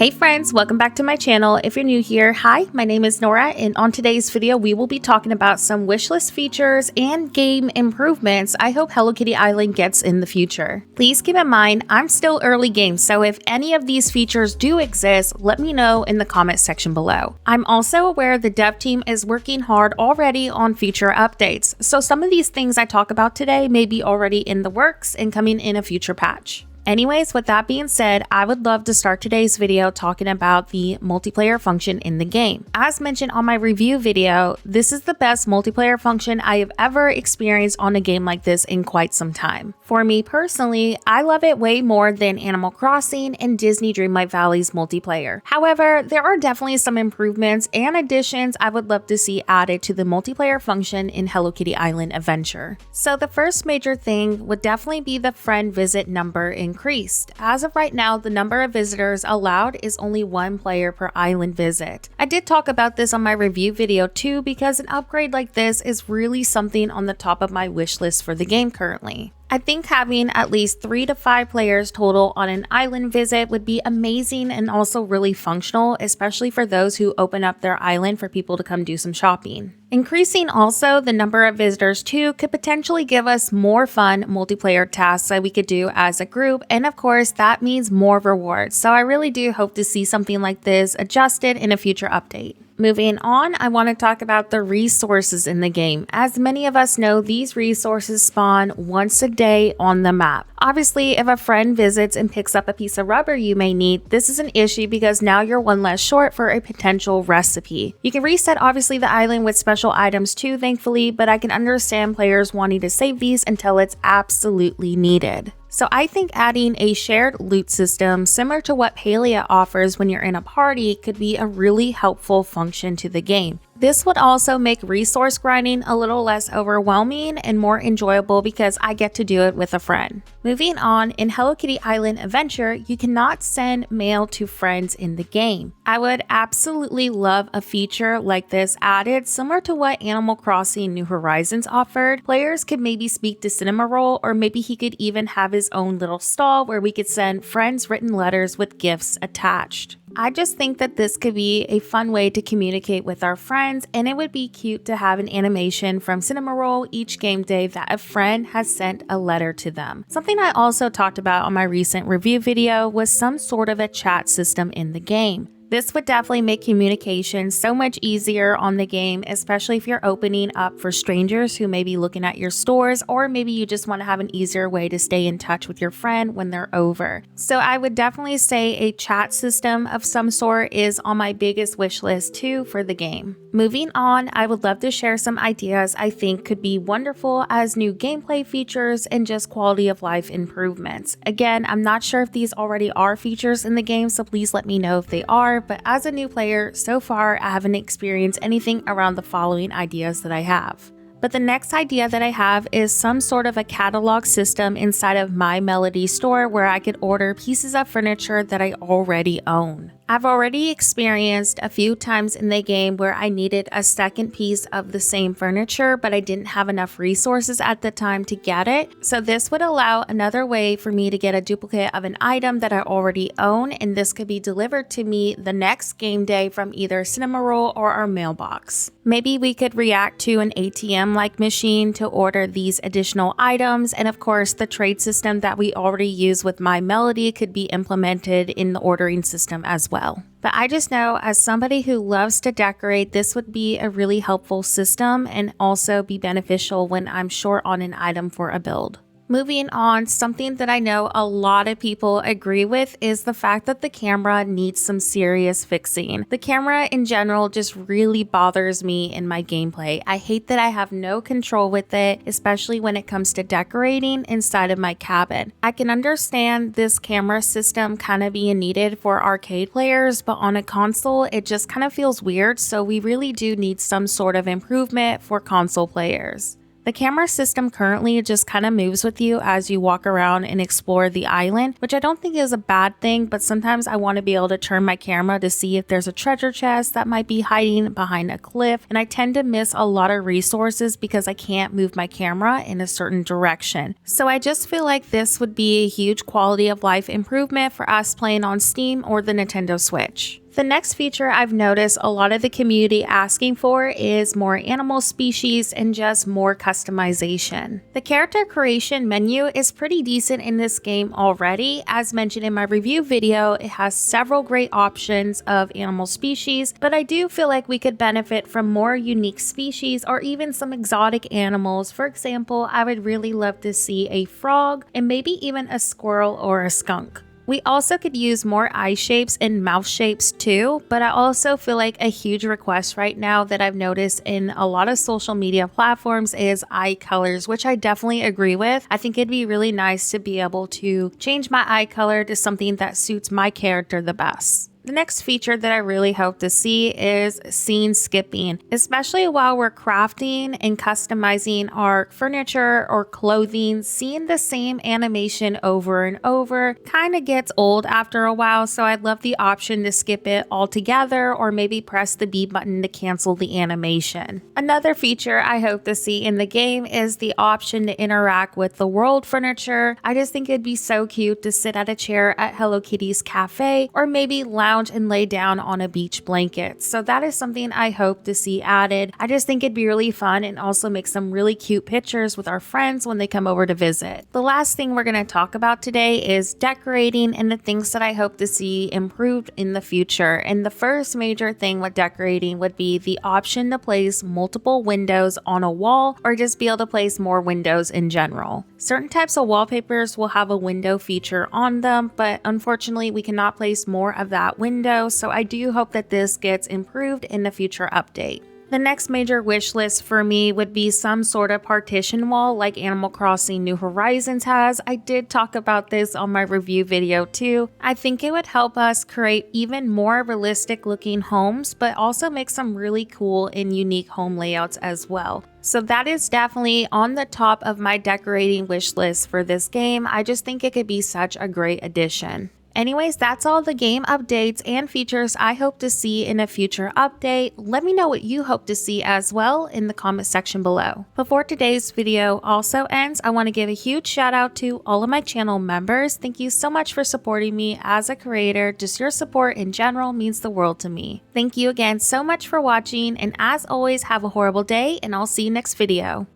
Hey friends, welcome back to my channel. If you're new here, hi, my name is Nora, and on today's video we will be talking about some wishlist features and game improvements I hope Hello Kitty Island gets in the future. Please keep in mind, I'm still early game, so if any of these features do exist, let me know in the comment section below. I'm also aware the dev team is working hard already on future updates, so some of these things I talk about today may be already in the works and coming in a future patch. Anyways, with that being said, I would love to start today's video talking about the multiplayer function in the game. As mentioned on my review video, this is the best multiplayer function I have ever experienced on a game like this in quite some time. For me personally, I love it way more than Animal Crossing and Disney Dreamlight Valley's multiplayer. However, there are definitely some improvements and additions I would love to see added to the multiplayer function in Hello Kitty Island Adventure. So the first major thing would definitely be the friend visit number increased. As of right now, the number of visitors allowed is only 1 player per island visit. I did talk about this on my review video too, because an upgrade like this is really something on the top of my wish list for the game currently. I think having at least 3 to 5 players total on an island visit would be amazing and also really functional, especially for those who open up their island for people to come do some shopping. Increasing also the number of visitors too could potentially give us more fun multiplayer tasks that we could do as a group, and of course that means more rewards, so I really do hope to see something like this adjusted in a future update. Moving on, I want to talk about the resources in the game. As many of us know, these resources spawn once a day on the map. Obviously, if a friend visits and picks up a piece of rubber you may need, this is an issue because now you're one less short for a potential recipe. You can reset obviously the island with special items too, thankfully, but I can understand players wanting to save these until it's absolutely needed. So I think adding a shared loot system similar to what Palia offers when you're in a party could be a really helpful function to the game. This would also make resource grinding a little less overwhelming and more enjoyable because I get to do it with a friend. Moving on, in Hello Kitty Island Adventure, you cannot send mail to friends in the game. I would absolutely love a feature like this added, similar to what Animal Crossing New Horizons offered. Players could maybe speak to Cinnamoroll, or maybe he could even have his own little stall where we could send friends written letters with gifts attached. I just think that this could be a fun way to communicate with our friends, and it would be cute to have an animation from Cinnamoroll each game day that a friend has sent a letter to them. Something I also talked about on my recent review video was some sort of a chat system in the game. This would definitely make communication so much easier on the game, especially if you're opening up for strangers who may be looking at your stores, or maybe you just want to have an easier way to stay in touch with your friend when they're over. So I would definitely say a chat system of some sort is on my biggest wish list too for the game. Moving on, I would love to share some ideas I think could be wonderful as new gameplay features and just quality of life improvements. Again, I'm not sure if these already are features in the game, so please let me know if they are. But as a new player, so far I haven't experienced anything around the following ideas that I have. But the next idea that I have is some sort of a catalog system inside of my Melody store where I could order pieces of furniture that I already own. I've already experienced a few times in the game where I needed a second piece of the same furniture, but I didn't have enough resources at the time to get it. So this would allow another way for me to get a duplicate of an item that I already own, and this could be delivered to me the next game day from either Cinnamoroll or our mailbox. Maybe we could react to an ATM-like machine to order these additional items, and of course the trade system that we already use with My Melody could be implemented in the ordering system as well. But I just know, as somebody who loves to decorate, this would be a really helpful system and also be beneficial when I'm short on an item for a build. Moving on, something that I know a lot of people agree with is the fact that the camera needs some serious fixing. The camera in general just really bothers me in my gameplay. I hate that I have no control with it, especially when it comes to decorating inside of my cabin. I can understand this camera system kind of being needed for arcade players, but on a console it just kind of feels weird, so we really do need some sort of improvement for console players. The camera system currently just kind of moves with you as you walk around and explore the island, which I don't think is a bad thing, but sometimes I want to be able to turn my camera to see if there's a treasure chest that might be hiding behind a cliff, and I tend to miss a lot of resources because I can't move my camera in a certain direction. So I just feel like this would be a huge quality of life improvement for us playing on Steam or the Nintendo Switch. The next feature I've noticed a lot of the community asking for is more animal species and just more customization. The character creation menu is pretty decent in this game already. As mentioned in my review video, it has several great options of animal species, but I do feel like we could benefit from more unique species or even some exotic animals. For example, I would really love to see a frog and maybe even a squirrel or a skunk. We also could use more eye shapes and mouth shapes too, but I also feel like a huge request right now that I've noticed in a lot of social media platforms is eye colors, which I definitely agree with. I think it'd be really nice to be able to change my eye color to something that suits my character the best. The next feature that I really hope to see is scene skipping, especially while we're crafting and customizing our furniture or clothing. Seeing the same animation over and over kind of gets old after a while, so I'd love the option to skip it altogether or maybe press the B button to cancel the animation. Another feature I hope to see in the game is the option to interact with the world furniture. I just think it'd be so cute to sit at a chair at Hello Kitty's cafe or maybe lounge and lay down on a beach blanket. So that is something I hope to see added. I just think it'd be really fun and also make some really cute pictures with our friends when they come over to visit. The last thing we're going to talk about today is decorating and the things that I hope to see improved in the future. And the first major thing with decorating would be the option to place multiple windows on a wall or just be able to place more windows in general. Certain types of wallpapers will have a window feature on them, but unfortunately we cannot place more of that window, so I do hope that this gets improved in the future update. The next major wish list for me would be some sort of partition wall like Animal Crossing New Horizons has. I did talk about this on my review video too. I think it would help us create even more realistic looking homes, but also make some really cool and unique home layouts as well. So that is definitely on the top of my decorating wish list for this game. I just think it could be such a great addition. Anyways, that's all the game updates and features I hope to see in a future update. Let me know what you hope to see as well in the comment section below. Before today's video also ends, I want to give a huge shout out to all of my channel members. Thank you so much for supporting me as a creator. Just your support in general means the world to me. Thank you again so much for watching, and as always, have a horrible day, and I'll see you next video.